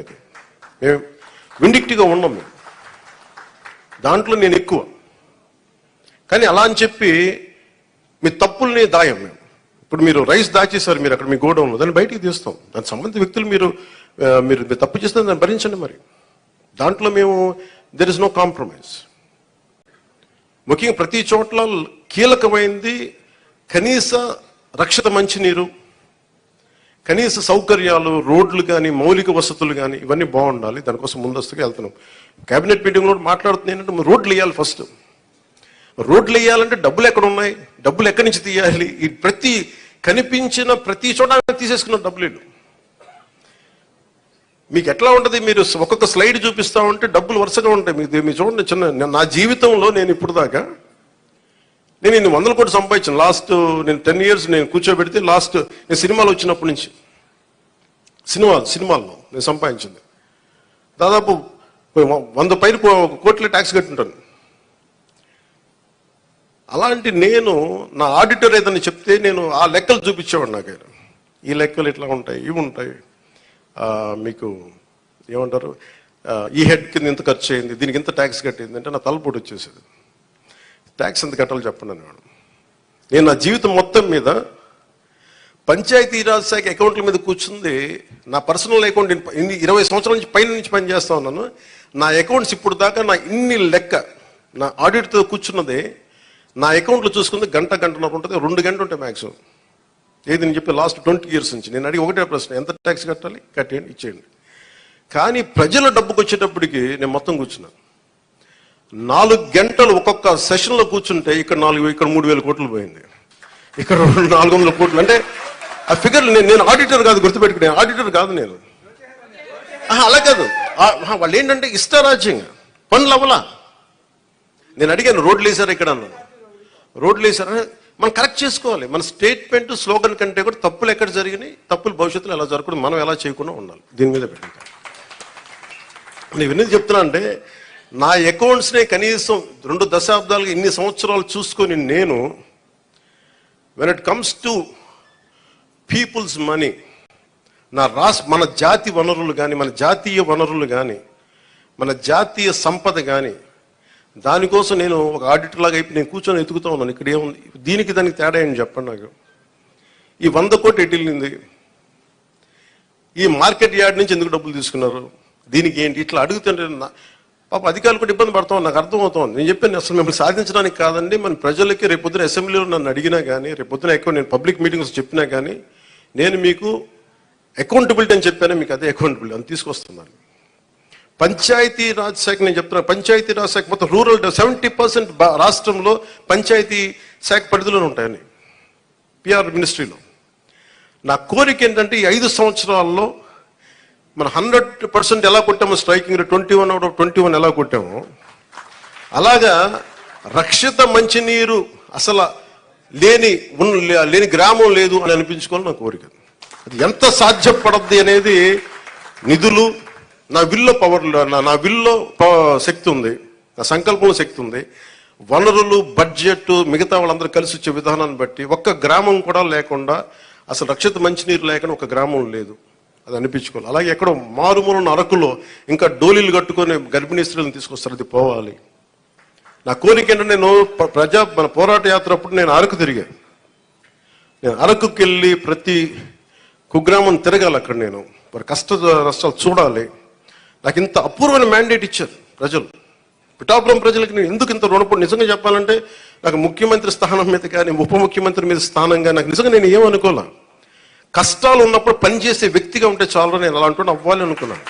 ఇది మేము విండిక్టివ్గా ఉన్నాం. మేము దాంట్లో నేను ఎక్కువ, కానీ అలా అని చెప్పి మీ తప్పుల్ని దాయం. మేము ఇప్పుడు మీరు రైస్ దాచేశారు, మీరు అక్కడ మీ గోడౌన్లో, దాన్ని బయటికి తీస్తాం. దానికి సంబంధించిన వ్యక్తులు మీరు తప్పు చేస్తే దాన్ని భరించండి. మరి దాంట్లో మేము దెర్ ఇస్ నో కాంప్రమైజ్. ముఖ్యంగా ప్రతి చోట్ల కీలకమైంది కనీస రక్షిత మంచినీరు, కనీస సౌకర్యాలు, రోడ్లు కానీ మౌలిక వసతులు కానీ ఇవన్నీ బాగుండాలి. దానికోసం ముందస్తుగా వెళ్తున్నాం. కేబినెట్ మీటింగ్లో మాట్లాడుతుంది ఏంటంటే రోడ్లు వేయాలి. ఫస్ట్ రోడ్లు వేయాలంటే డబ్బులు ఎక్కడ ఉన్నాయి, డబ్బులు ఎక్కడి నుంచి తీయాలి? ఈ ప్రతి కనిపించిన ప్రతి చోట తీసేసుకున్న డబ్బులు. మీకు ఎట్లా ఉంటుంది, మీరు ఒక్కొక్క స్లైడ్ చూపిస్తా ఉంటే డబ్బులు వరుసగా ఉంటాయి. మీరు చూడండి, చిన్న నా జీవితంలో నేను ఇప్పుడు దాకా నేను ఇన్ని 100 కోట్లు సంపాదించాను. లాస్ట్ నేను 10 years నేను కూర్చోబెడితే లాస్ట్ నేను సినిమాలు వచ్చినప్పటి నుంచి సినిమాల్లో నేను సంపాదించింది దాదాపు 100 పైన కోట్ల ట్యాక్స్ కట్టుంటాను. అలాంటి నేను నా ఆడిటర్ ఏదైనా చెప్తే నేను ఆ లెక్కలు చూపించేవాడు. నాకు ఈ లెక్కలు ఇట్లా ఉంటాయి, ఇవి ఉంటాయి, మీకు ఏమంటారు, ఈ హెడ్ కింద ఇంత ఖర్చు అయింది, దీనికి ఇంత ట్యాక్స్ కట్టింది అంటే నా తలపోటు వచ్చేసేది. ట్యాక్స్ ఎంత కట్టాలో చెప్పండి అనేవాడు. నేను నా జీవితం మొత్తం మీద పంచాయతీరాజ్ శాఖ అకౌంట్ల మీద కూర్చుంది. నా పర్సనల్ అకౌంట్ 20 సంవత్సరాల నుంచి పైన నుంచి పనిచేస్తా ఉన్నాను. నా అకౌంట్స్ ఇప్పుడు దాకా నా ఇన్ని లెక్క నా ఆడిట్తో కూర్చున్నదే నా అకౌంట్లో చూసుకుంది గంటన్నర ఉంటుంది, 2 గంటలు ఉంటాయి మ్యాక్సిమం. ఏది నేను చెప్పి లాస్ట్ 20 years నుంచి నేను అడిగి ఒకటే ప్రశ్న, ఎంత ట్యాక్స్ కట్టాలి, కట్టేయండి, ఇచ్చేయండి. కానీ ప్రజల డబ్బుకు వచ్చేటప్పటికి నేను మొత్తం కూర్చున్నాను. 4 గంటలు ఒక్కొక్క సెషన్లో కూర్చుంటే ఇక్కడ 3,000 కోట్లు పోయింది, ఇక్కడ 400 కోట్లు. అంటే ఆ ఫిగర్లు నేను ఆడిటర్ కాదు, గుర్తుపెట్టుకునే ఆడిటర్ కాదు నేను. అలా కాదు, వాళ్ళు ఏంటంటే ఇష్టారాజ్యంగా పనులు అవ్వలా. నేను అడిగాను, రోడ్లు వేసారా ఇక్కడ అన్నాను. రోడ్లు వేసారా, మనం కరెక్ట్ చేసుకోవాలి. మన స్టేట్మెంట్ స్లోగన్ కంటే కూడా తప్పులు ఎక్కడ జరిగినాయి, తప్పులు భవిష్యత్తులో ఎలా జరగకూడదు, మనం ఎలా చేయకుండా ఉండాలి, దీని మీద పెట్టాను. నేను ఎందుకు చెప్తున్నా అంటే నా అకౌంట్స్నే కనీసం 2 దశాబ్దాలుగా ఇన్ని సంవత్సరాలు చూసుకొని నేను when it comes to peoples money, మన జాతి వనరులు కానీ, మన జాతీయ వనరులు కానీ, మన జాతీయ సంపద కానీ, దానికోసం నేను ఒక ఆడిటర్ లాగా అయిపోయి నేను కూర్చొని ఎతుకుతా ఉన్నాను. ఇక్కడ ఏముంది, దీనికి దానికి తేడా ఏంటి చెప్పండి నాకు. ఈ 100 కోట్లు ఎటు వెళ్ళింది, ఈ మార్కెట్ యార్డ్ నుంచి ఎందుకు డబ్బులు తీసుకున్నారు, దీనికి ఏంటి, ఇట్లా అడుగుతుంటే పాప అధికారులు కూడా ఇబ్బంది పడతాం. నాకు అర్థమవుతుంది. నేను చెప్పాను, అసలు మిమ్మల్ని సాధించడానికి కాదండి, మన ప్రజలకి రేపొద్దున అసెంబ్లీలో నన్ను అడిగినా కానీ, రేపొద్దున ఎక్కువ నేను పబ్లిక్ మీటింగ్స్ చెప్పినా కానీ, నేను మీకు అకౌంటబిలిటీ అని చెప్పాను, మీకు అదే అకౌంటబిలిటీ అని తీసుకొస్తున్నాను. పంచాయతీ రాజ్ శాఖ నేను చెప్తున్నాను, పంచాయతీ రాజ్ శాఖ మొత్తం రూరల్ 70% రాష్ట్రంలో పంచాయతీ శాఖ పరిధిలో ఉంటాయని పిఆర్ మినిస్ట్రీలో. నా కోరిక ఏంటంటే ఈ 5 సంవత్సరాల్లో మనం 100% ఎలా కొట్టామో, స్ట్రైకింగ్ 21 ఎలా కొట్టామో, అలాగా రక్షిత మంచినీరు అసలు లేని గ్రామం లేదు అని అనిపించుకోవాలి నా కోరిక. అది ఎంత సాధ్యపడద్ది అనేది నిధులు, నా విల్లో పవర్, నా విల్లో శక్తి ఉంది, నా సంకల్పంలో శక్తి ఉంది, వనరులు, బడ్జెట్, మిగతా వాళ్ళందరూ కలిసి వచ్చే విధానాన్ని బట్టి ఒక్క గ్రామం కూడా లేకుండా, అసలు రక్షిత మంచినీరు లేకుండా ఒక గ్రామం లేదు, అది అనిపించుకోవాలి. అలాగే ఎక్కడో మారుమూలన అరకులో ఇంకా డోలీలు కట్టుకొని గర్భిణీ స్త్రీలను తీసుకొస్తారు, అది పోవాలి. నా కోరిక ఏంటంటే నేను మన పోరాట యాత్ర అప్పుడు నేను అరకు తిరిగాను. నేను అరకుకి వెళ్ళి ప్రతి కుగ్రామం తిరగాలి, అక్కడ నేను వారి కష్ట నష్టాలు చూడాలి. నాకు ఇంత అపూర్వమైన మ్యాండేట్ ఇచ్చారు ప్రజలు, పిఠాపురం ప్రజలకి. నేను ఎందుకు ఇంత రుణపడి, నిజంగా చెప్పాలంటే నాకు ముఖ్యమంత్రి స్థానం మీద కానీ, ఉప ముఖ్యమంత్రి మీద స్థానం కానీ నాకు నిజంగా నేను ఏమనుకోలే. కష్టాలు ఉన్నప్పుడు పనిచేసే వ్యక్తిగా ఉంటే చాలా, నేను అలాంటి అవ్వాలి అనుకున్నాను.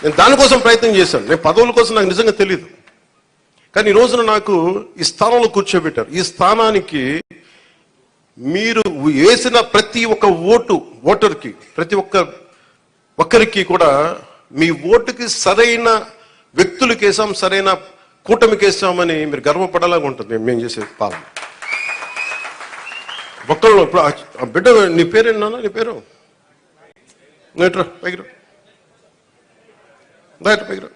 నేను దానికోసం ప్రయత్నం చేశాను. నేను పదవుల కోసం నాకు నిజంగా తెలియదు, కానీ ఈ రోజున నాకు ఈ స్థానంలో కూర్చోబెట్టారు. ఈ స్థానానికి మీరు వేసిన ప్రతి ఒక్క ఓటర్కి, ప్రతి ఒక్కరికి కూడా మీ ఓటుకి సరైన వ్యక్తులకి వేసాం, సరైన కూటమికి వేసామని మీరు గర్వపడేలాగా ఉంటుంది మేము చేసే పాలన. ఒక్కళ్ళు ఇప్పుడు బిడ్డ, నీ పేరేనా, నీ పేరు పైకి రా, పైకి రా.